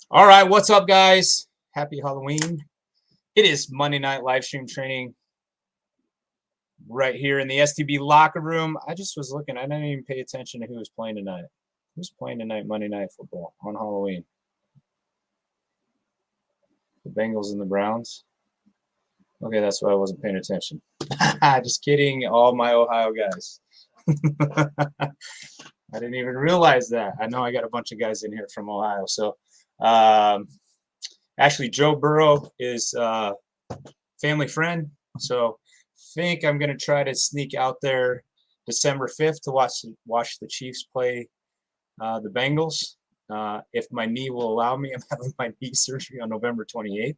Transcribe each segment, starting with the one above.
All right, what's up, guys? Happy Halloween. It is Monday night live stream training right here in the STB locker room. I just was looking, I didn't even pay attention to who was playing tonight. Who's playing tonight, Monday Night Football on Halloween? The Bengals and the Browns. Okay, that's why I wasn't paying attention. Just kidding, all my Ohio guys. I didn't even realize that. I know I got a bunch of guys in here from Ohio. So, actually, Joe Burrow is family friend. So think I'm going to try to sneak out there December 5th to watch the Chiefs play the Bengals. If my knee will allow me, I'm having my knee surgery on November 28th.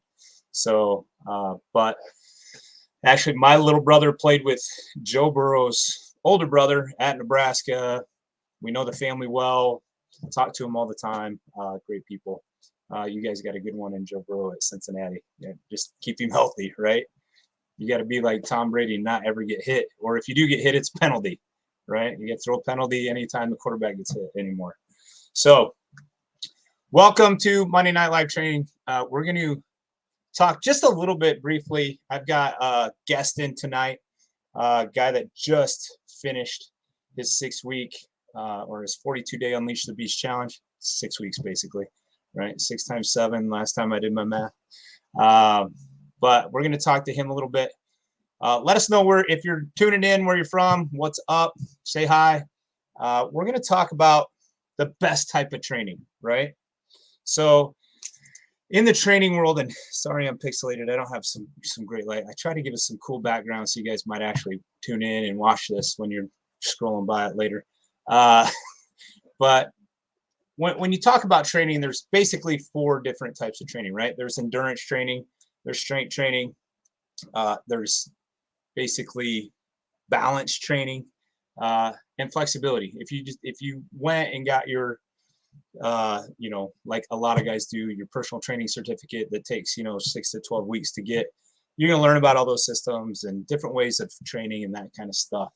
So, but actually, my little brother played with Joe Burrow's older brother at Nebraska. We know the family well. Talk to him all the time. Great people. You guys got a good one in Joe Burrow at Cincinnati. Yeah, just keep him healthy, right? You got to be like Tom Brady and not ever get hit. Or if you do get hit, it's penalty, right? You get to throw a penalty anytime the quarterback gets hit anymore. So welcome to Monday Night Live Training. We're going to talk just a little bit briefly. I've got a guest in tonight, a guy that just finished his 6-week or his 42-day Unleash the Beast challenge. 6 weeks, basically, right? 6 times 7, last time I did my math. But we're going to talk to him a little bit. Let us know if you're tuning in, where you're from, what's up, say hi. We're going to talk about the best type of training, right? So in the training world, and sorry I'm pixelated, I don't have some great light. I try to give us some cool background so you guys might actually tune in and watch this when you're scrolling by it later. But when you talk about training, there's basically 4 different types of training, right? There's endurance training, there's strength training, there's basically balance training, and flexibility. If you went and got your like a lot of guys do, your personal training certificate that takes 6 to 12 weeks to get, you're going to learn about all those systems and different ways of training and that kind of stuff.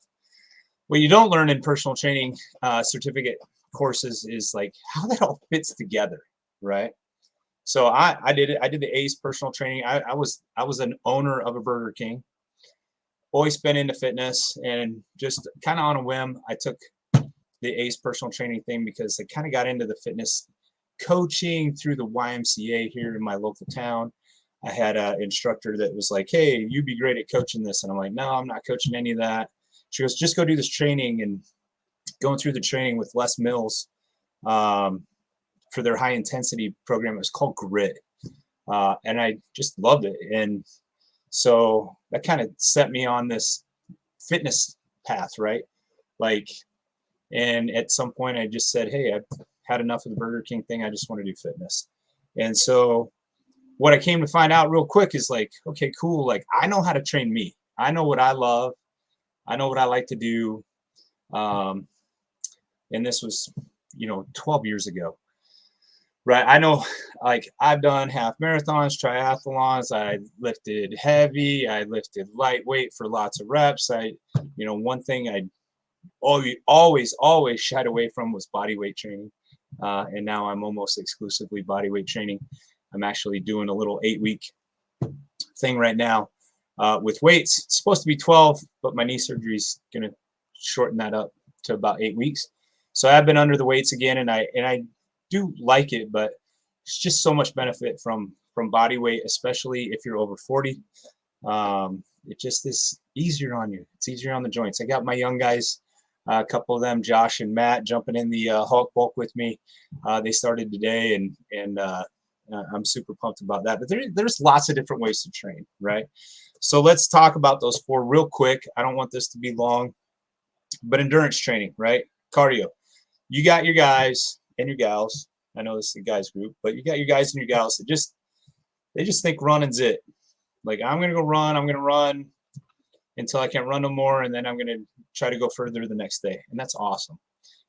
What you don't learn in personal training certificate courses is like how that all fits together, right? So I did it. I did the ACE personal training. I was an owner of a Burger King. Always been into fitness, and just kind of on a whim, I took the ACE personal training thing because I kind of got into the fitness coaching through the YMCA here in my local town. I had an instructor that was like, "Hey, you'd be great at coaching this," and I'm like, "No, I'm not coaching any of that." She goes, "Just go do this training," and going through the training with Les Mills for their high intensity program. It was called Grit, and I just loved it. And so that kind of set me on this fitness path, right? Like, and at some point I just said, hey, I've had enough of the Burger King thing. I just want to do fitness. And so what I came to find out real quick is like, okay, cool. Like I know how to train me. I know what I love. I know what I like to do. And this was, 12 years ago. Right. I know, like, I've done half marathons, triathlons. I lifted heavy. I lifted lightweight for lots of reps. One thing I always shied away from was body weight training. And now I'm almost exclusively body weight training. I'm actually doing a little 8-week thing right now with weights. It's supposed to be 12, but my knee surgery is going to shorten that up to about 8 weeks. So I've been under the weights again, and I do like it, but it's just so much benefit from body weight, especially if you're over 40. It just is easier on you. It's easier on the joints. I got my young guys, a couple of them, Josh and Matt, jumping in the Hulk bulk with me. They started today, and I'm super pumped about that. But there's lots of different ways to train, right? So let's talk about those 4 real quick. I don't want this to be long, but endurance training, right? Cardio. You got your guys and your gals. I know this is a guys group, but you got your guys and your gals that they just think running's it. Like, I'm going to run until I can't run no more, and then I'm going to try to go further the next day. And that's awesome.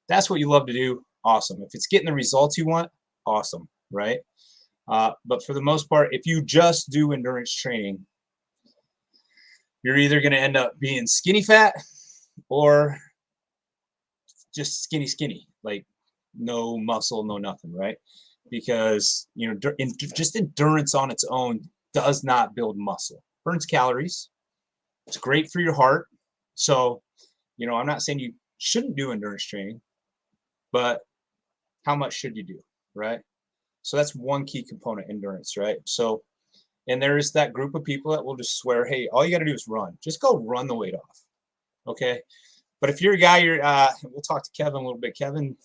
That's what you love to do. Awesome. If it's getting the results you want, awesome, right? But for the most part, if you just do endurance training, you're either going to end up being skinny fat or just skinny, like no muscle, no nothing, right? because just endurance on its own does not build muscle. Burns calories. It's great for your heart. So, I'm not saying you shouldn't do endurance training, but how much should you do, right? So that's one key component, endurance, right? So, and there's that group of people that will just swear, hey, all you got to do is run. Just go run the weight off. Okay. But if you're a guy, we'll talk to Kevin a little bit. Kevin,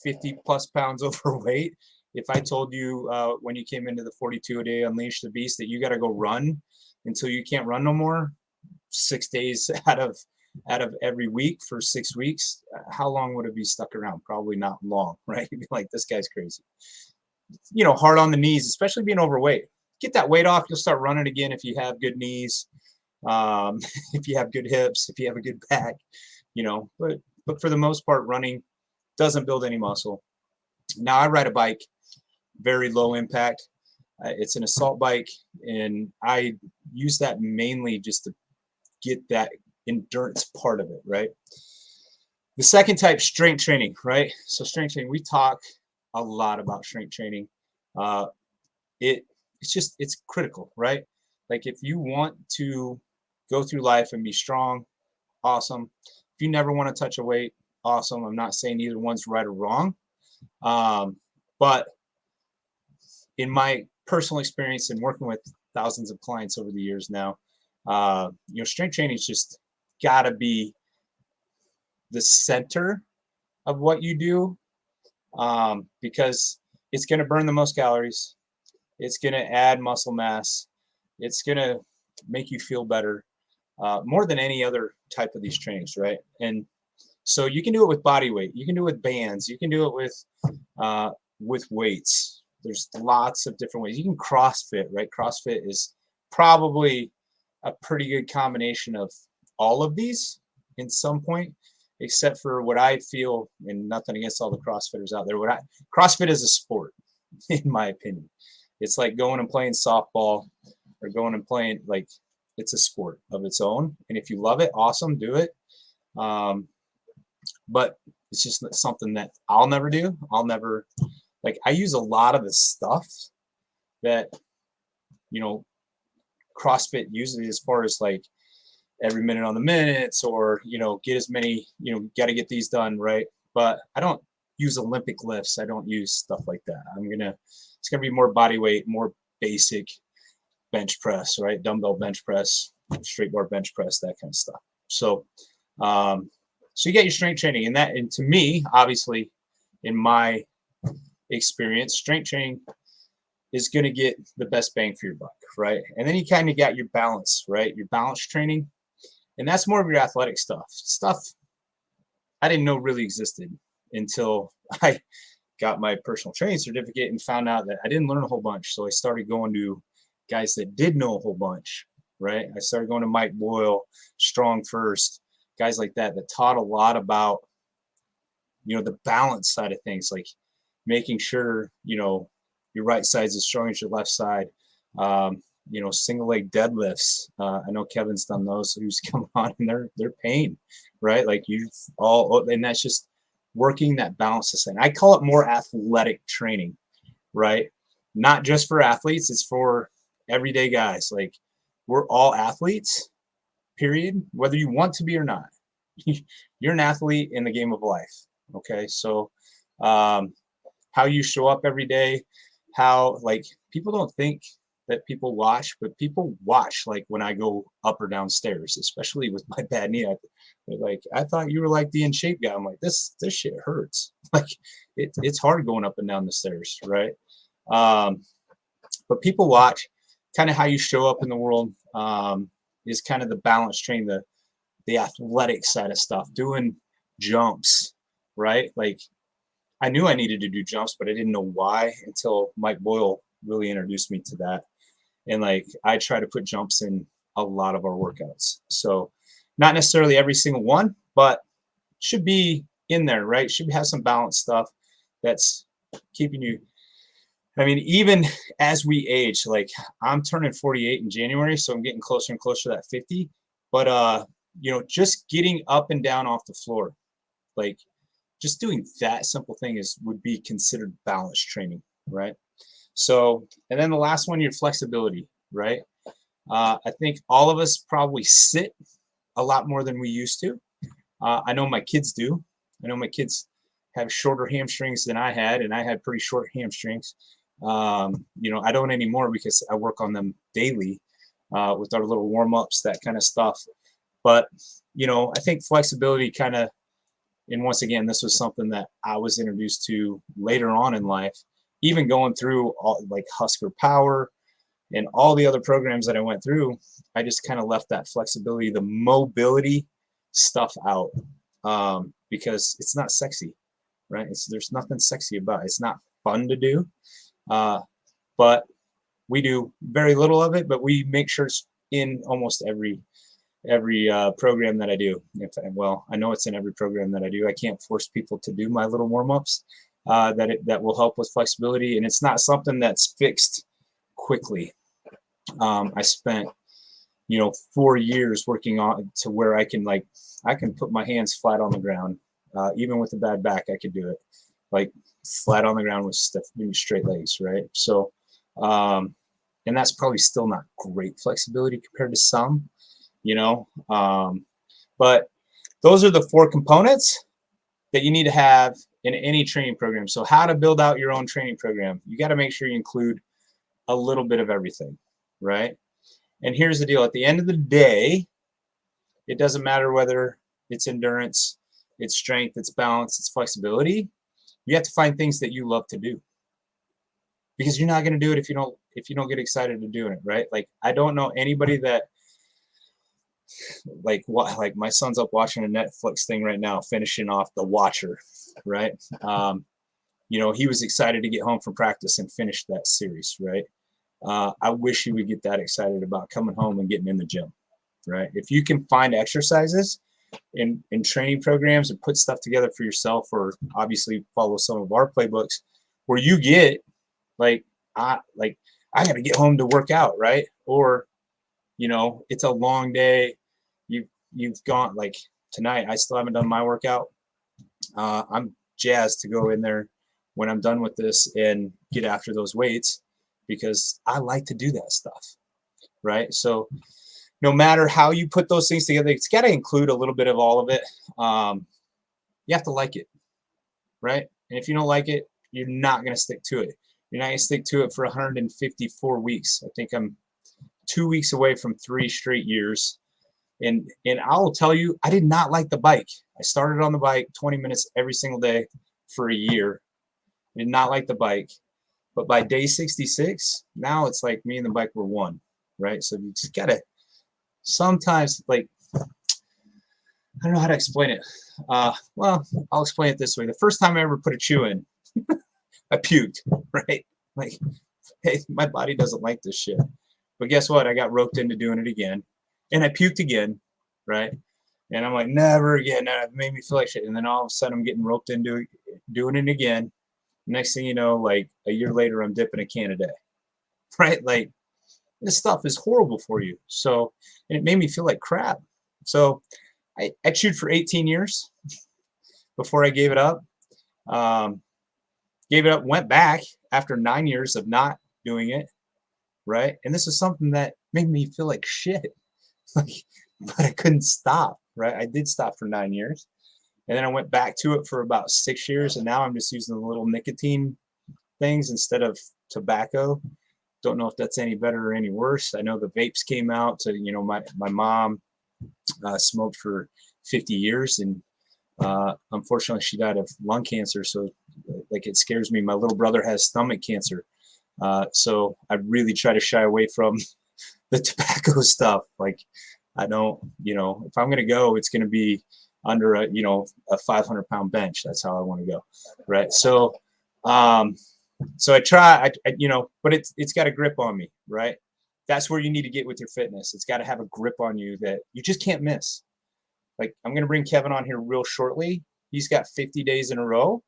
50 plus pounds overweight. If I told you when you came into the 42 a day Unleash the Beast that you got to go run until you can't run no more, 6 days out of every week for 6 weeks, how long would it be stuck around? Probably not long, right? You'd be like, this guy's crazy. Hard on the knees, especially being overweight. Get that weight off. You'll start running again if you have good knees, if you have good hips, if you have a good back, but for the most part, running doesn't build any muscle. Now I ride a bike, very low impact. It's an assault bike, and I use that mainly just to get that endurance part of it, right? The second type, strength training, right? So strength training, we talk a lot about strength training. It's critical, right? Like if you want to go through life and be strong, awesome. If you never want to touch a weight, awesome. I'm not saying either one's right or wrong. But in my personal experience and working with thousands of clients over the years now, strength training is just got to be the center of what you do, because it's going to burn the most calories. It's going to add muscle mass. It's going to make you feel better, more than any other type of these trainings, right? And so you can do it with body weight. You can do it with bands. You can do it with weights. There's lots of different ways. You can CrossFit, right? CrossFit is probably a pretty good combination of all of these in some point, except for what I feel, and nothing against all the CrossFitters out there. CrossFit is a sport, in my opinion. It's like going and playing softball or going and playing, like, it's a sport of its own. And if you love it, awesome, do it. But it's just something that I'll never do. I use a lot of the stuff that, CrossFit uses, as far as like every minute on the minutes, or, get as many, got to get these done, right? But I don't use Olympic lifts. I don't use stuff like that. It's going to be more body weight, more basic bench press, right? Dumbbell bench press, straight bar bench press, that kind of stuff. So, so you get your strength training, and to me, obviously, in my experience, strength training is going to get the best bang for your buck, right? And then you kind of got your balance, right? Your balance training, and that's more of your athletic stuff I didn't know really existed until I got my personal training certificate and found out that I didn't learn a whole bunch. So I started going to guys that did know a whole bunch, right? I started going to Mike Boyle, Strong First, guys like that taught a lot about, the balance side of things, like making sure, your right side's as strong as your left side. Single leg deadlifts. I know Kevin's done those, who's come on, and they're pain, right? Like and that's just working that balance thing. I call it more athletic training, right? Not just for athletes, it's for everyday guys. Like, we're all athletes, period, whether you want to be or not. You're an athlete in the game of life. Okay. So, how you show up every day, how, like, people don't think that people watch, but people watch, like, when I go up or down stairs, especially with my bad knee. They're like, I thought you were like the in shape guy. I'm like, this shit hurts. Like, it's hard going up and down the stairs, right? But people watch kind of how you show up in the world, is kind of the balance training, the athletic side of stuff, doing jumps, right? Like, I knew I needed to do jumps, but I didn't know why until Mike Boyle really introduced me to that. And, like, I try to put jumps in a lot of our workouts. So not necessarily every single one, but should be in there, right? Should have some balanced stuff that's keeping you. I mean, even as we age, like, I'm turning 48 in January, so I'm getting closer and closer to that 50. But, just getting up and down off the floor, like, just doing that simple thing would be considered balance training. right? So, and then the last one, your flexibility, right? I think all of us probably sit a lot more than we used to. I know my kids do. I know my kids have shorter hamstrings than I had, and I had pretty short hamstrings. I don't anymore because I work on them daily with our little warm ups, that kind of stuff. But I think flexibility kind of, and once again, this was something that I was introduced to later on in life, even going through all, like Husker Power and all the other programs that I went through. I just kind of left that flexibility, the mobility stuff out, because it's not sexy, right? There's nothing sexy about it. It's not fun to do, but we do very little of it. But we make sure it's in almost every program that I do. Well, I know it's in every program that I do. I can't force people to do my little warm-ups that will help with flexibility, and it's not something that's fixed quickly. I spent 4 years working on to where I can put my hands flat on the ground, even with a bad back. I could do it like flat on the ground with straight legs, right? So, and that's probably still not great flexibility compared to some, but those are the 4 components that you need to have in any training program. So how to build out your own training program? You got to make sure you include a little bit of everything, right? And here's the deal. At the end of the day, it doesn't matter whether it's endurance, it's strength, it's balance, it's flexibility. You have to find things that you love to do, because you're not going to do it if you don't get excited to doing it, right? Like, I don't know anybody that like my son's up watching a Netflix thing right now, finishing off The Watcher, right? He was excited to get home from practice and finish that series, right? I wish he would get that excited about coming home and getting in the gym, right? If you can find exercises in training programs and put stuff together for yourself, or obviously follow some of our playbooks where you get I got to get home to work out, right? Or it's a long day. You've gone, like tonight, I still haven't done my workout. I'm jazzed to go in there when I'm done with this and get after those weights, because I like to do that stuff, right? So no matter how you put those things together, it's got to include a little bit of all of it. You have to like it, right? And if you don't like it, you're not going to stick to it. You're not going to stick to it for 154 weeks. I think I'm 2 weeks away from 3 straight years. And I will tell you, I did not like the bike. I started on the bike 20 minutes every single day for a year. I did not like the bike. But by day 66, now it's like me and the bike were one, right? So you just got to sometimes, like, I don't know how to explain it. Well, I'll explain it this way. The first time I ever put a chew in, I puked, right? Like, hey, my body doesn't like this shit. But guess what? I got roped into doing it again. And I puked again, right? And I'm like, never again. And it made me feel like shit. And then all of a sudden I'm getting roped into doing it again. Next thing you know, like a year later, I'm dipping a can a day, right? Like, this stuff is horrible for you. So, and it made me feel like crap. So I chewed for 18 years before I gave it up. Went back after 9 years of not doing it, right? And this is something that made me feel like shit. Like, but I couldn't stop, right? I did stop for 9 years. And then I went back to it for about 6 years. And now I'm just using the little nicotine things instead of tobacco. Don't know if that's any better or any worse. I know the vapes came out. So, my mom smoked for 50 years. And unfortunately, she died of lung cancer. So, like, it scares me. My little brother has stomach cancer. So I really try to shy away from the tobacco stuff. Like, I don't, if I'm going to go, it's going to be under a 500-pound bench. That's how I want to go. Right. So, so I try, but it's got a grip on me, right? That's where you need to get with your fitness. It's got to have a grip on you that you just can't miss. Like, I'm going to bring Kevin on here real shortly. He's got 50 days in a row.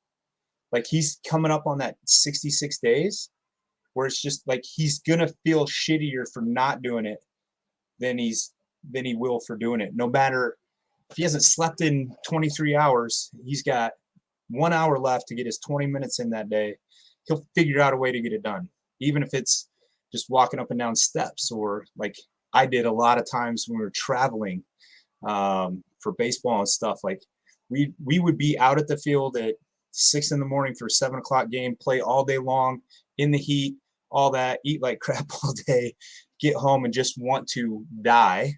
Like, he's coming up on that 66 days where it's just like, he's going to feel shittier for not doing it than he will for doing it. No matter if he hasn't slept in 23 hours, he's got 1 hour left to get his 20 minutes in that day. he'll figure out a way to get it done, even if it's just walking up and down steps, or like I did a lot of times when we were traveling for baseball and stuff. Like we would be out at the field at 6 in the morning for a 7 o'clock game, play all day long in the heat, all that, eat like crap all day, get home and just want to die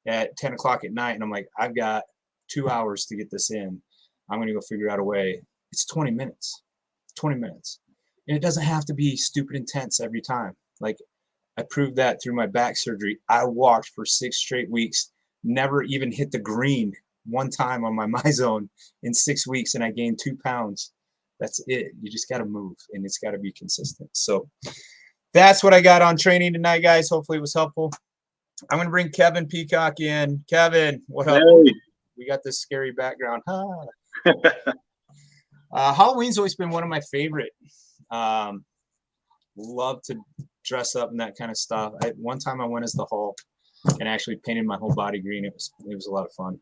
at 10 o'clock at night. And I'm like, I've got 2 hours to get this in. I'm going to go figure out a way. It's 20 minutes. 20 minutes. And it doesn't have to be stupid intense every time. Like I proved that through my back surgery. I walked for 6 straight weeks, never even hit the green one time on my MyZone in 6 weeks, and I gained 2 pounds. That's it. You just got to move, and it's got to be consistent. So that's what I got on training tonight, guys. Hopefully it was helpful. I'm going to bring Kevin Peacock in. Kevin, what up? Hey. We got this scary background. Halloween's always been one of my favorite. Love to dress up and that kind of stuff. One time I went as the Hulk and actually painted my whole body green. It was a lot of fun.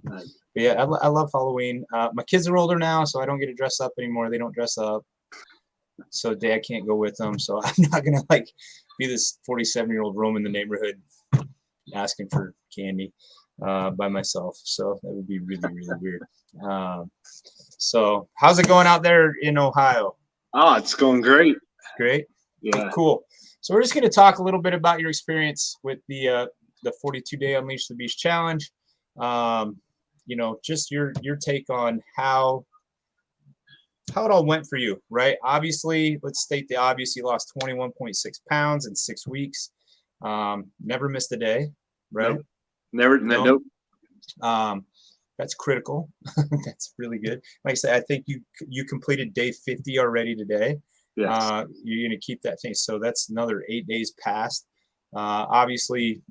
But yeah, I love Halloween. My kids are older now, so I don't get to dress up anymore. They don't dress up, so Dad can't go with them. So I'm not gonna like be this 47-year-old roaming the neighborhood asking for candy by myself. So that would be really, really weird. So how's it going out there in Ohio? Oh, it's going great. Great. Yeah. Cool. So we're just going to talk a little bit about your experience with the 42-day Unleash the Beast challenge. Just your take on how it all went for you, right? Obviously, let's state the obvious. You lost 21.6 pounds in 6 weeks. Never missed a day, right? Nope. Never. Nope. That's critical. That's really good. Like I said, I think you completed day 50 already today. Yes. You're going to keep that thing. So that's another 8 days past. Obviously,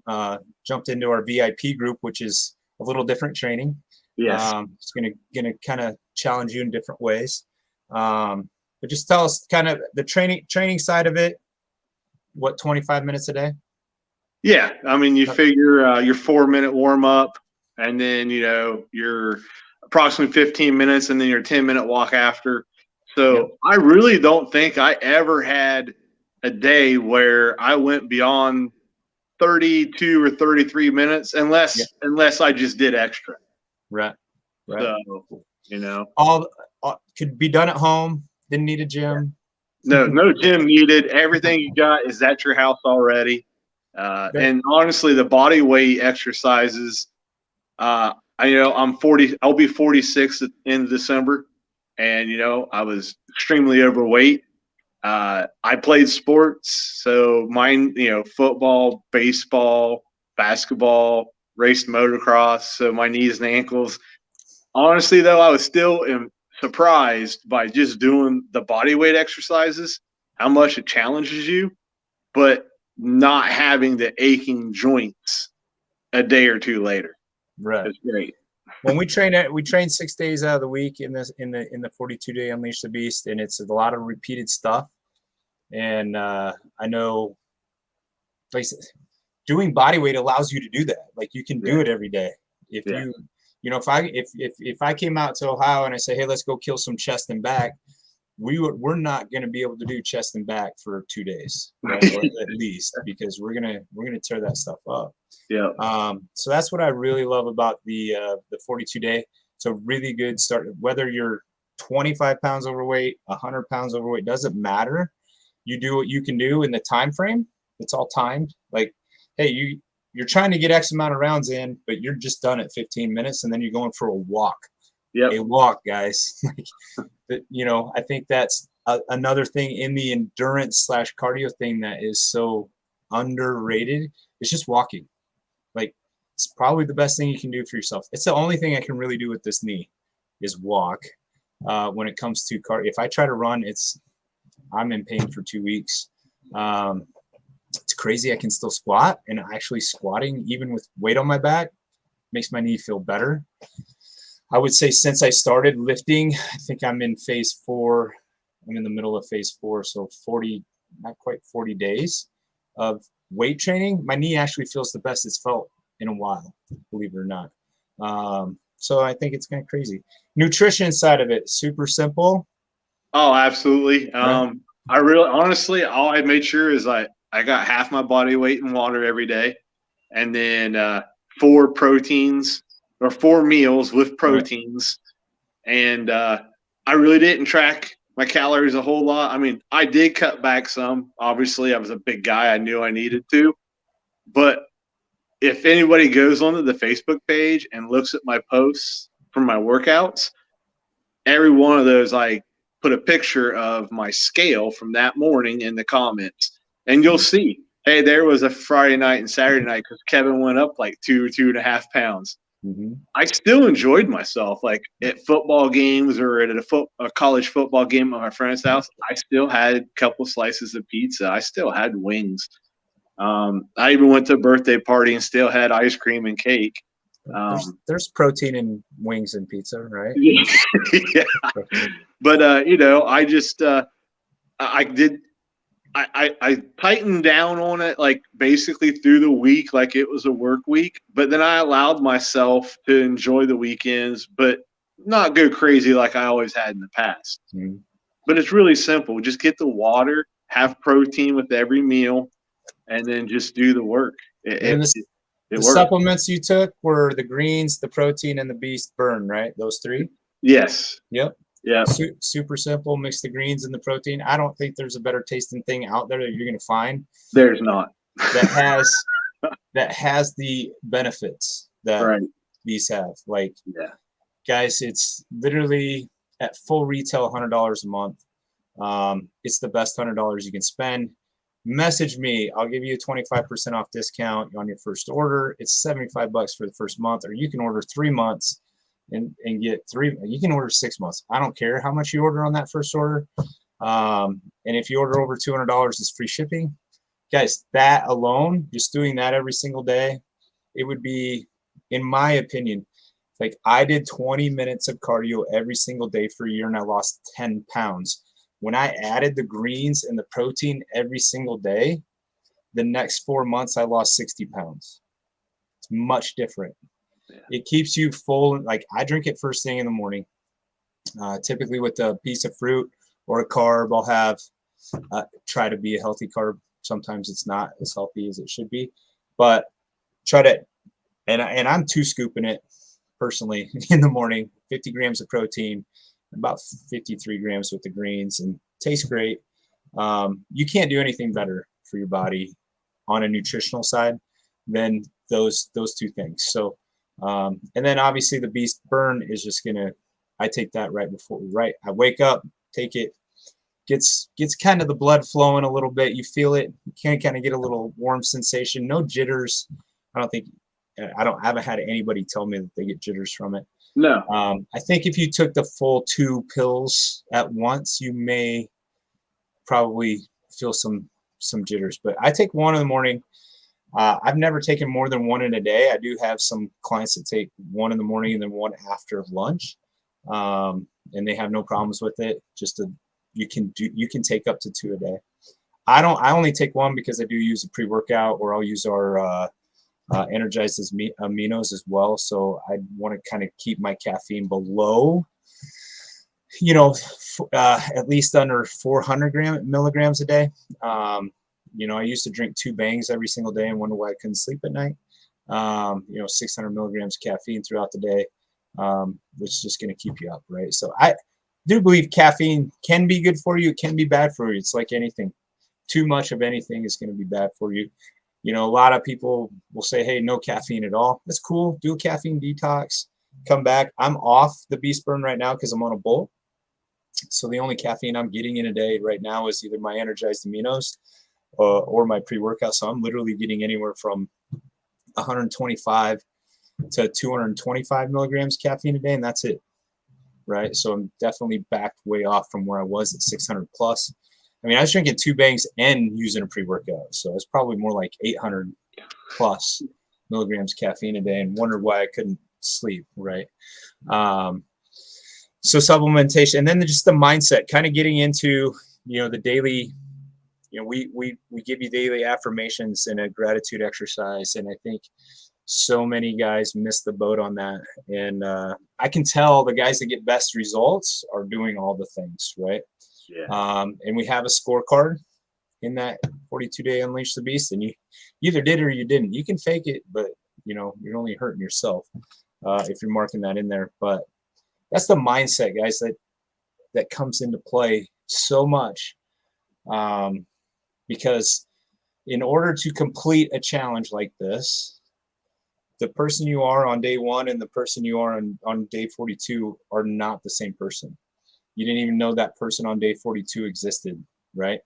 jumped into our VIP group, which is a little different training. Yes. It's going to kind of challenge you in different ways. But just tell us kind of the training side of it. What, 25 minutes a day? Yeah. I mean, you figure your 4-minute warm up, and then your approximately 15 minutes, and then your 10-minute walk after. So Yep. I really don't think I ever had a day where I went beyond 32 or 33 minutes, unless I just did extra. Right. So all could be done at home. Didn't need a gym. No gym needed. Everything you got is at your house already. And honestly, the body weight exercises. I'm 40. I'll be 46 in December, and I was extremely overweight. I played sports, so mine, football, baseball, basketball, raced motocross. So my knees and ankles. Honestly, though, I was still surprised by just doing the body weight exercises, how much it challenges you, but not having the aching joints a day or two later. Right. It's great. When we train 6 days out of the week in the 42-day Unleash the Beast, and it's a lot of repeated stuff. And I know, like, doing body weight allows you to do that. Like you can do it every day. If if I came out to Ohio and I say, hey, let's go kill some chest and back, we're not going to be able to do chest and back for 2 days, right? Or at least, because we're gonna tear that stuff up. Yeah. So that's what I really love about the 42-day. It's a really good start. Whether you're 25 pounds overweight, 100 pounds overweight, doesn't matter. You do what you can do in the time frame. It's all timed. Like, hey, you're trying to get X amount of rounds in, but you're just done at 15 minutes, and then you're going for a walk. Yep. A walk, guys. I think that's another thing in the endurance / cardio thing that is so underrated. It's just walking. Like, it's probably the best thing you can do for yourself. It's the only thing I can really do with this knee is walk. When it comes to cardio, if I try to run, I'm in pain for 2 weeks. It's crazy. I can still squat, and actually squatting, even with weight on my back, makes my knee feel better. I would say since I started lifting, I think I'm in phase 4. I'm in the middle of phase 4, so 40, not quite 40 days of weight training. My knee actually feels the best it's felt in a while, believe it or not. So I think it's kind of crazy. Nutrition side of it, super simple. Oh, absolutely. Right. I really, honestly, all I made sure is I got half my body weight in water every day, and then 4 proteins or 4 meals with Right. proteins, and I really didn't track my calories a whole lot. I mean, I did cut back some. Obviously, I was a big guy. I knew I needed to, but if anybody goes onto the Facebook page and looks at my posts from my workouts, every one of those I put a picture of my scale from that morning in the comments, and you'll see, hey, there was a Friday night and Saturday night because Kevin went up like 2.5 pounds. Mm-hmm. I still enjoyed myself, like at football games or at a college football game at my friend's house. I still had a couple slices of pizza. I still had wings. I even went to a birthday party and still had ice cream and cake. There's protein in wings and pizza, right? Yeah. But I just I did I tightened down on it like basically through the week like it was a work week, but then I allowed myself to enjoy the weekends, but not go crazy like I always had in the past. Mm-hmm. But it's really simple. Just get the water, have protein with every meal, and then just do the work. And It the works. supplements you took were the greens, the protein, and the beast burn, right? Those three. Yes. Yep. Yeah. Super simple. Mix the greens and the protein. I don't think there's a better tasting thing out there that you're going to find There's not. that has the benefits that Right. these have. Like, Yeah. guys, it's literally at full retail $100 a month. It's the best $100 you can spend. Message me. I'll give you a 25% off discount on your first order. It's $75 for the first month, or you can order 3 months and get three. You can order 6 months. I don't care how much you order on that first order. And if you order over $200, it's free shipping. Guys, that alone, just doing that every single day, it would be, in my opinion, like I did 20 minutes of cardio every single day for a year and I lost 10 pounds. When I added the greens and the protein every single day, the next 4 months I lost 60 pounds. It's much different. Yeah. It keeps you full. Like I drink it first thing in the morning, typically with a piece of fruit or a carb. I'll have try to be a healthy carb. Sometimes it's not as healthy as it should be, but try to. And I'm 2 scooping it personally in the morning. 50 grams of protein, about 53 grams with the greens, and tastes great. You can't do anything better for your body on a nutritional side than those 2 things. So, and then obviously the beast burn is just gonna. I take that I wake up, take it, gets kind of the blood flowing a little bit. You feel it. You can kind of get a little warm sensation. No jitters. I haven't had anybody tell me that they get jitters from it. No. I think if you took the full 2 pills at once, you may probably feel some jitters. But I take one in the morning. I've never taken more than one in a day. I do have some clients that take one in the morning and then one after lunch, and they have no problems with it. You can take up to 2 a day. I only take one because I do use a pre-workout, or I'll use our energized aminos as well. So I want to kind of keep my caffeine below, at least under 400 milligrams a day. I used to drink 2 bangs every single day and wonder why I couldn't sleep at night. 600 milligrams of caffeine throughout the day, which is just going to keep you up, right? So I do believe caffeine can be good for you. It can be bad for you. It's like anything. Too much of anything is going to be bad for you. A lot of people will say, hey, no caffeine at all. That's cool. Do a caffeine detox. Come back. I'm off the beast burn right now because I'm on a bulk. So the only caffeine I'm getting in a day right now is either my energized aminos or my pre-workout. So I'm literally getting anywhere from 125 to 225 milligrams caffeine a day, and that's it, right? So I'm definitely backed way off from where I was at 600 plus. I mean, I was drinking 2 bangs and using a pre-workout, so it's probably more like 800 plus milligrams caffeine a day, and wondered why I couldn't sleep, right? So supplementation, and then just the mindset, kind of getting into, the daily, we give you daily affirmations and a gratitude exercise. And I think so many guys miss the boat on that. And I can tell the guys that get best results are doing all the things, right? And we have a scorecard in that 42-day Unleash the Beast, and you either did or you didn't. You can fake it, but you're only hurting yourself if you're marking that in there. But that's the mindset, guys, that comes into play so much, because in order to complete a challenge like this, the person you are on day 1 and the person you are on day 42 are not the same person. You didn't even know that person on day 42 existed, right?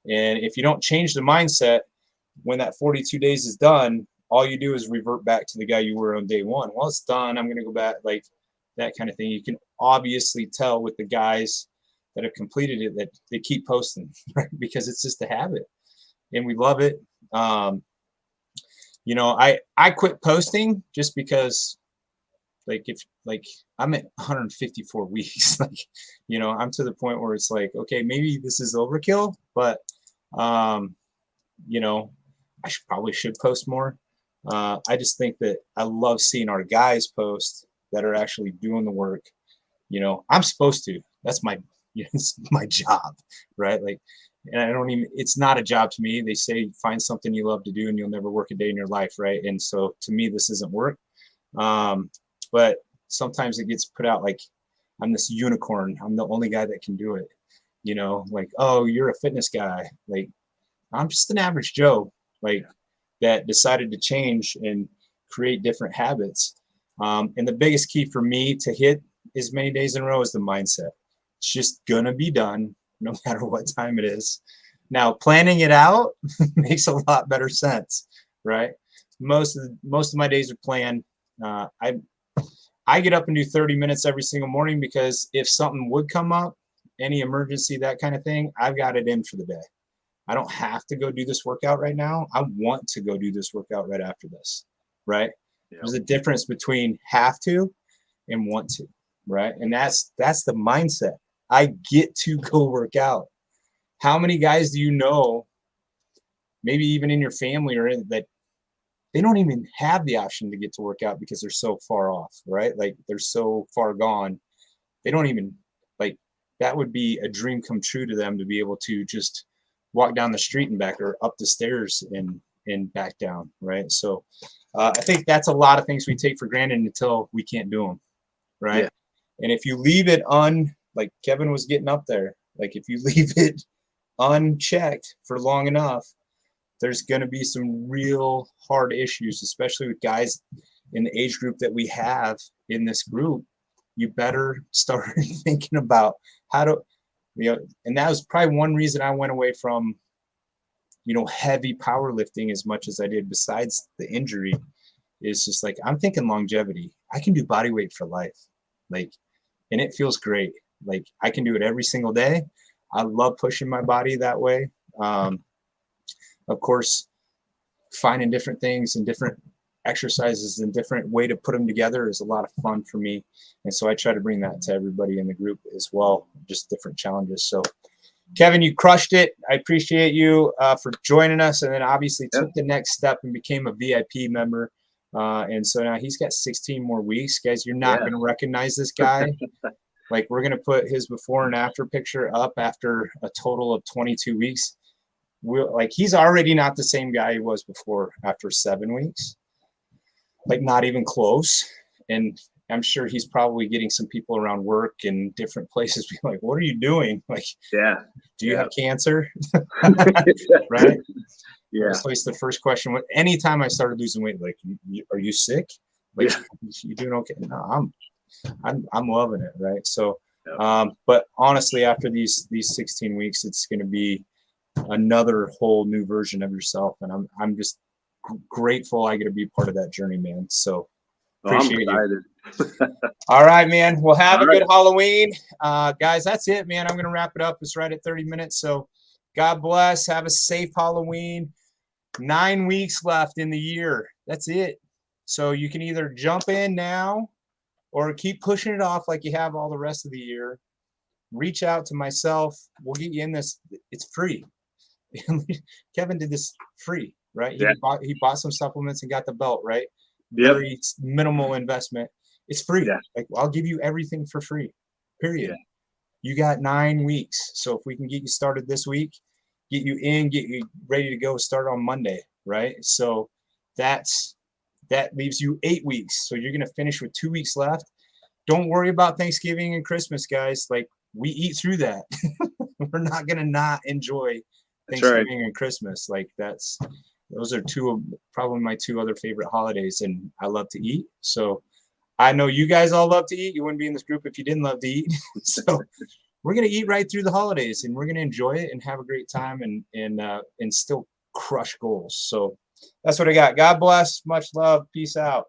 And if you don't change the mindset, when that 42 days is done, all you do is revert back to the guy you were on day 1. Well, it's done. I'm going to go back, like that kind of thing. You can obviously tell with the guys that have completed it that they keep posting, right? Because it's just a habit, and we love it. I quit posting just because, like I'm at 154 weeks, I'm to the point where it's like, okay, maybe this is overkill, but I probably should post more. I just think that I love seeing our guys post that are actually doing the work. I'm supposed to. That's my it's my job, right? Like, and it's not a job to me. They say find something you love to do and you'll never work a day in your life, right? And so to me, this isn't work. But sometimes it gets put out like I'm this unicorn. I'm the only guy that can do it. Like, oh, you're a fitness guy. Like, I'm just an average Joe, like that decided to change and create different habits. And the biggest key for me to hit as many days in a row is the mindset. It's just gonna be done no matter what time it is. Now, planning it out makes a lot better sense, right? Most of my days are planned. I get up and do 30 minutes every single morning because if something would come up, any emergency, that kind of thing, I've got it in for the day. I don't have to go do this workout right now. I want to go do this workout right after this, right? Yep. There's a difference between have to and want to, right? And that's the mindset. I get to go work out. How many guys do you know, maybe even in your family or that they don't even have the option to get to work out because they're so far off, right? Like they're so far gone. They don't even, like, that would be a dream come true to them to be able to just walk down the street and back, or up the stairs and back down, right? So I think that's a lot of things we take for granted until we can't do them, right? Yeah. And if you leave it like Kevin was getting up there, like if you leave it unchecked for long enough, there's going to be some real hard issues, especially with guys in the age group that we have in this group. You better start thinking about how to, and that was probably one reason I went away from, heavy powerlifting as much as I did, besides the injury, is just like, I'm thinking longevity. I can do body weight for life. Like, and it feels great. Like I can do it every single day. I love pushing my body that way. Of course, finding different things and different exercises and different way to put them together is a lot of fun for me. And so I try to bring that to everybody in the group as well, just different challenges. So Kevin, you crushed it. I appreciate you for joining us, and then obviously took the next step and became a VIP member. And so now he's got 16 more weeks. Guys, you're not going to recognize this guy. Like, we're going to put his before and after picture up after a total of 22 weeks. He's already not the same guy he was before after 7 weeks. Like, not even close. And I'm sure he's probably getting some people around work and different places being like, what are you doing? Like, do you have cancer? Right? Yeah. So it's the first question. Anytime I started losing weight, like, are you sick? Like, you doing okay? No, I'm loving it. Right. So, but honestly, after these 16 weeks, it's going to be another whole new version of yourself. And I'm just grateful I get to be part of that journey, man. So appreciate you. All right, man. Well, have a good Halloween. Guys, that's it, man. I'm going to wrap it up. It's right at 30 minutes. So God bless. Have a safe Halloween. 9 weeks left in the year. That's it. So you can either jump in now or keep pushing it off like you have all the rest of the year. Reach out to myself. We'll get you in this. It's free. Kevin did this free, right? He bought some supplements and got the belt, right? Very minimal investment. It's free. Like, I'll give you everything for free, period. You got 9 weeks. So if we can get you started this week, get you in, get you ready to go, start on Monday, right? So that leaves you 8 weeks. So you're going to finish with 2 weeks left. Don't worry about Thanksgiving and Christmas, guys. Like, we eat through that. We're not going to not enjoy That's right. Thanksgiving and Christmas. Like, those are two of probably my 2 other favorite holidays, and I love to eat. So I know you guys all love to eat. You wouldn't be in this group if you didn't love to eat. So we're gonna eat right through the holidays, and we're gonna enjoy it and have a great time, and still crush goals. So that's what I got. God bless. Much love. Peace out.